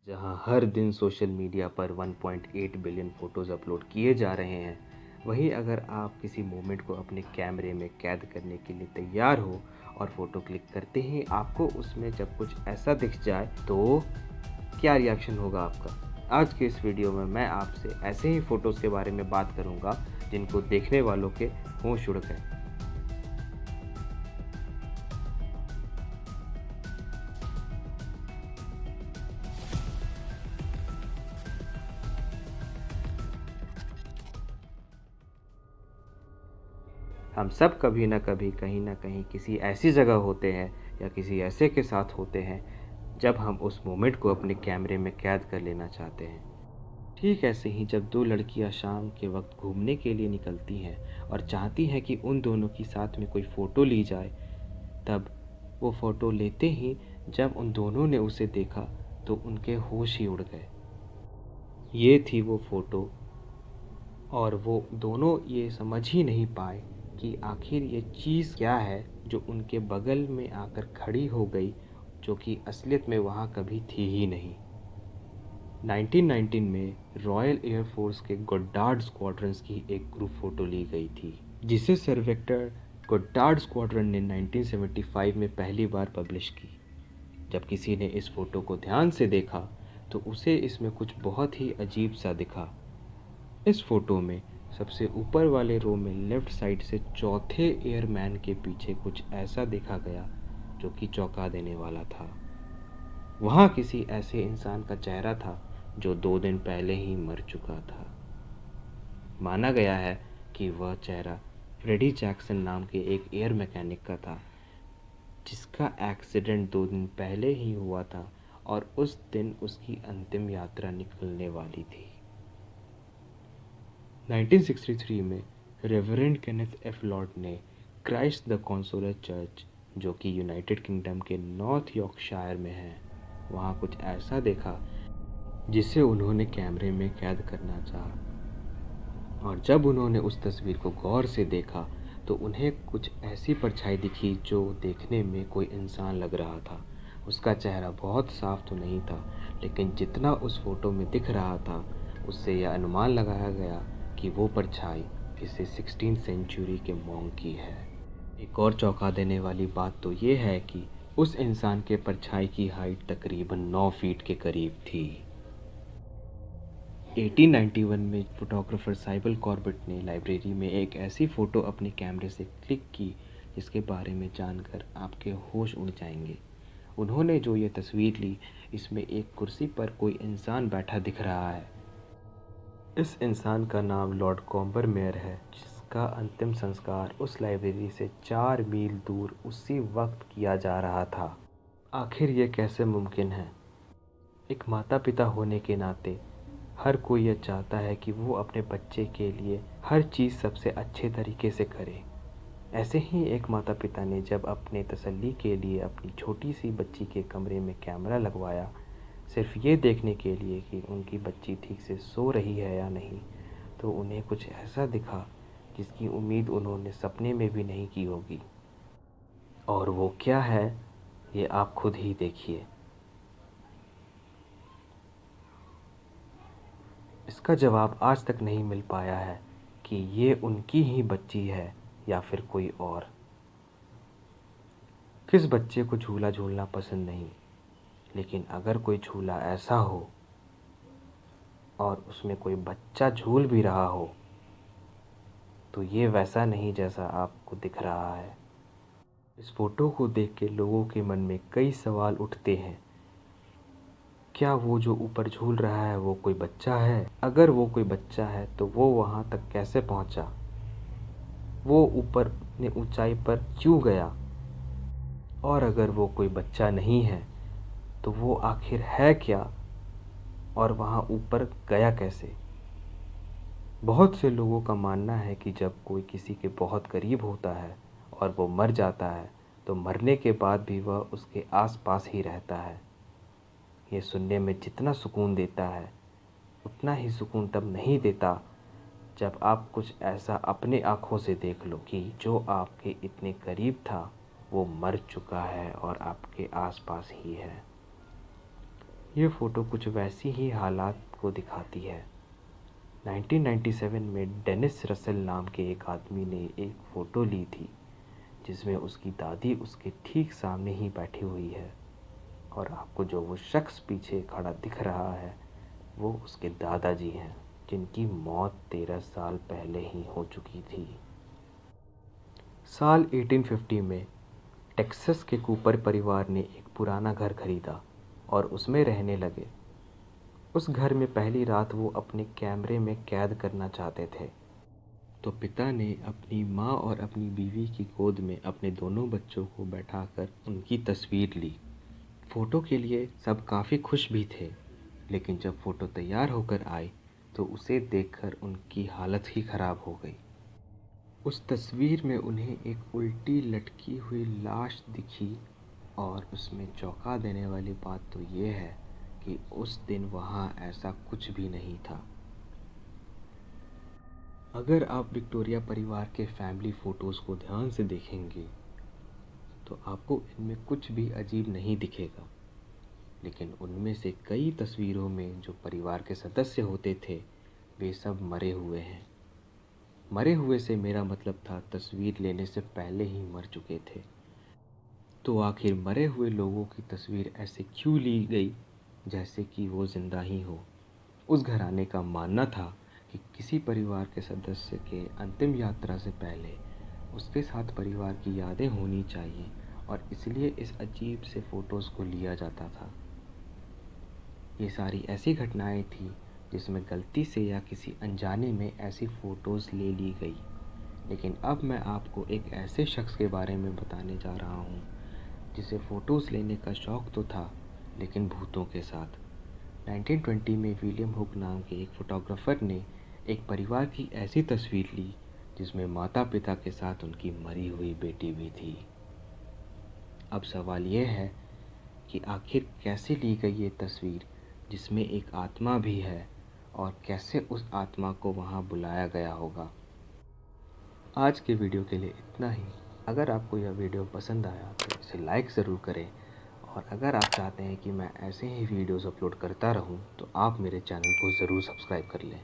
जहां हर दिन social media पर 1.8 बिलियन फ़ोटोज़ अपलोड किए जा रहे हैं, वहीं अगर आप किसी मोमेंट को अपने कैमरे में कैद करने के लिए तैयार हो और फ़ोटो क्लिक करते ही आपको उसमें जब कुछ ऐसा दिख जाए तो क्या रिएक्शन होगा आपका? आज के इस वीडियो में मैं आपसे ऐसे ही फ़ोटोज़ के बारे में बात करूँगा जिनको देखने वालों के होश उड़ गए। हम सब कभी न कभी कहीं न कहीं किसी ऐसी जगह होते हैं या किसी ऐसे के साथ होते हैं जब हम उस मोमेंट को अपने कैमरे में कैद कर लेना चाहते हैं। ठीक ऐसे ही जब दो लड़कियां शाम के वक्त घूमने के लिए निकलती हैं और चाहती हैं कि उन दोनों की साथ में कोई फ़ोटो ली जाए, तब वो फ़ोटो लेते ही जब उन दोनों ने उसे देखा तो उनके होश ही उड़ गए। ये थी वो फ़ोटो और वो दोनों ये समझ ही नहीं पाए कि आखिर ये चीज़ क्या है जो उनके बगल में आकर खड़ी हो गई, जो कि असलियत में वहाँ कभी थी ही नहीं। 1919 में रॉयल एयर फोर्स के गोड्डार्ड स्क्वाड्रंस की एक ग्रुप फ़ोटो ली गई थी, जिसे सर विक्टर गोड्डार्ड स्क्वाड्रन ने 1975 में पहली बार पब्लिश की। जब किसी ने इस फ़ोटो को ध्यान से देखा तो उसे इसमें कुछ बहुत ही अजीब सा दिखा। इस फोटो में सबसे ऊपर वाले रो में लेफ्ट साइड से चौथे एयरमैन के पीछे कुछ ऐसा देखा गया जो कि चौंका देने वाला था। वहाँ किसी ऐसे इंसान का चेहरा था जो 2 दिन पहले ही मर चुका था। माना गया है कि वह चेहरा फ्रेडी जैक्सन नाम के एक एयर मैकेनिक का था, जिसका एक्सीडेंट 2 दिन पहले ही हुआ था और उस दिन उसकी अंतिम यात्रा निकलने वाली थी। 1963 में रेवरेंड केनेथ एफ लॉर्ड ने क्राइस्ट द कंसोलर चर्च, जो कि यूनाइटेड किंगडम के नॉर्थ यॉर्कशायर में है, वहाँ कुछ ऐसा देखा जिसे उन्होंने कैमरे में कैद करना चाहा। और जब उन्होंने उस तस्वीर को गौर से देखा तो उन्हें कुछ ऐसी परछाई दिखी जो देखने में कोई इंसान लग रहा था। उसका चेहरा बहुत साफ तो नहीं था, लेकिन जितना उस फोटो में दिख रहा था उससे यह अनुमान लगाया गया कि वो परछाई किसी 16th सेंचुरी के मॉन्क की है। एक और चौंका देने वाली बात तो ये है कि उस इंसान के परछाई की हाइट तकरीबन 9 फीट के करीब थी। 1891 में फोटोग्राफर साइबल कॉर्बेट ने लाइब्रेरी में एक ऐसी फ़ोटो अपने कैमरे से क्लिक की जिसके बारे में जानकर आपके होश उड़ जाएंगे। उन्होंने जो ये तस्वीर ली, इसमें एक कुर्सी पर कोई इंसान बैठा दिख रहा है। इस इंसान का नाम लॉर्ड कॉम्बरमेयर है, जिसका अंतिम संस्कार उस लाइब्रेरी से 4 मील दूर उसी वक्त किया जा रहा था। आखिर ये कैसे मुमकिन है? एक माता पिता होने के नाते हर कोई ये चाहता है कि वो अपने बच्चे के लिए हर चीज़ सबसे अच्छे तरीके से करे। ऐसे ही एक माता पिता ने जब अपने तसल्ली के लिए अपनी छोटी सी बच्ची के कमरे में कैमरा लगवाया, सिर्फ ये देखने के लिए कि उनकी बच्ची ठीक से सो रही है या नहीं, तो उन्हें कुछ ऐसा दिखा जिसकी उम्मीद उन्होंने सपने में भी नहीं की होगी। और वो क्या है, ये आप खुद ही देखिए। इसका जवाब आज तक नहीं मिल पाया है कि ये उनकी ही बच्ची है या फिर कोई और। किस बच्चे को झूला झूलना पसंद नहीं, लेकिन अगर कोई झूला ऐसा हो और उसमें कोई बच्चा झूल भी रहा हो, तो ये वैसा नहीं जैसा आपको दिख रहा है। इस फोटो को देख के लोगों के मन में कई सवाल उठते हैं। क्या वो जो ऊपर झूल रहा है वो कोई बच्चा है? अगर वो कोई बच्चा है तो वो वहाँ तक कैसे पहुँचा? वो ऊपर ने ऊंचाई पर क्यों गया? और अगर वो कोई बच्चा नहीं है तो वो आखिर है क्या और वहाँ ऊपर गया कैसे? बहुत से लोगों का मानना है कि जब कोई किसी के बहुत करीब होता है और वो मर जाता है तो मरने के बाद भी वह उसके आसपास ही रहता है। ये सुनने में जितना सुकून देता है, उतना ही सुकून तब नहीं देता जब आप कुछ ऐसा अपने आँखों से देख लो कि जो आपके इतने करीब था वो मर चुका है और आपके आसपास ही है। ये फ़ोटो कुछ वैसी ही हालात को दिखाती है। 1997 में डेनिस रसेल नाम के एक आदमी ने एक फ़ोटो ली थी जिसमें उसकी दादी उसके ठीक सामने ही बैठी हुई है और आपको जो वो शख्स पीछे खड़ा दिख रहा है वो उसके दादाजी हैं जिनकी मौत 13 साल पहले ही हो चुकी थी। साल 1850 में टेक्सास के कूपर परिवार ने एक पुराना घर खरीदा और उसमें रहने लगे। उस घर में पहली रात वो अपने कैमरे में कैद करना चाहते थे, तो पिता ने अपनी माँ और अपनी बीवी की गोद में अपने दोनों बच्चों को बैठाकर उनकी तस्वीर ली। फ़ोटो के लिए सब काफ़ी खुश भी थे, लेकिन जब फ़ोटो तैयार होकर आई तो उसे देखकर उनकी हालत ही ख़राब हो गई। उस तस्वीर में उन्हें एक उल्टी लटकी हुई लाश दिखी और उसमें चौंका देने वाली बात तो ये है कि उस दिन वहाँ ऐसा कुछ भी नहीं था। अगर आप विक्टोरिया परिवार के फैमिली फ़ोटोज़ को ध्यान से देखेंगे तो आपको इनमें कुछ भी अजीब नहीं दिखेगा, लेकिन उनमें से कई तस्वीरों में जो परिवार के सदस्य होते थे वे सब मरे हुए हैं। मरे हुए से मेरा मतलब था तस्वीर लेने से पहले ही मर चुके थे। तो आखिर मरे हुए लोगों की तस्वीर ऐसे क्यों ली गई जैसे कि वो ज़िंदा ही हो? उस घराने का मानना था कि किसी परिवार के सदस्य के अंतिम यात्रा से पहले उसके साथ परिवार की यादें होनी चाहिए और इसलिए इस अजीब से फ़ोटोज़ को लिया जाता था। ये सारी ऐसी घटनाएं थी जिसमें गलती से या किसी अनजाने में ऐसी फ़ोटोज़ ले ली गई। लेकिन अब मैं आपको एक ऐसे शख्स के बारे में बताने जा रहा हूँ जिसे फ़ोटोज़ लेने का शौक़ तो था, लेकिन भूतों के साथ। 1920 में विलियम हुक नाम के एक फ़ोटोग्राफ़र ने एक परिवार की ऐसी तस्वीर ली जिसमें माता पिता के साथ उनकी मरी हुई बेटी भी थी। अब सवाल यह है कि आखिर कैसे ली गई ये तस्वीर जिसमें एक आत्मा भी है और कैसे उस आत्मा को वहाँ बुलाया गया होगा। आज के वीडियो के लिए इतना ही। अगर आपको यह वीडियो पसंद आया तो इसे लाइक ज़रूर करें और अगर आप चाहते हैं कि मैं ऐसे ही वीडियोस अपलोड करता रहूं तो आप मेरे चैनल को ज़रूर सब्सक्राइब कर लें।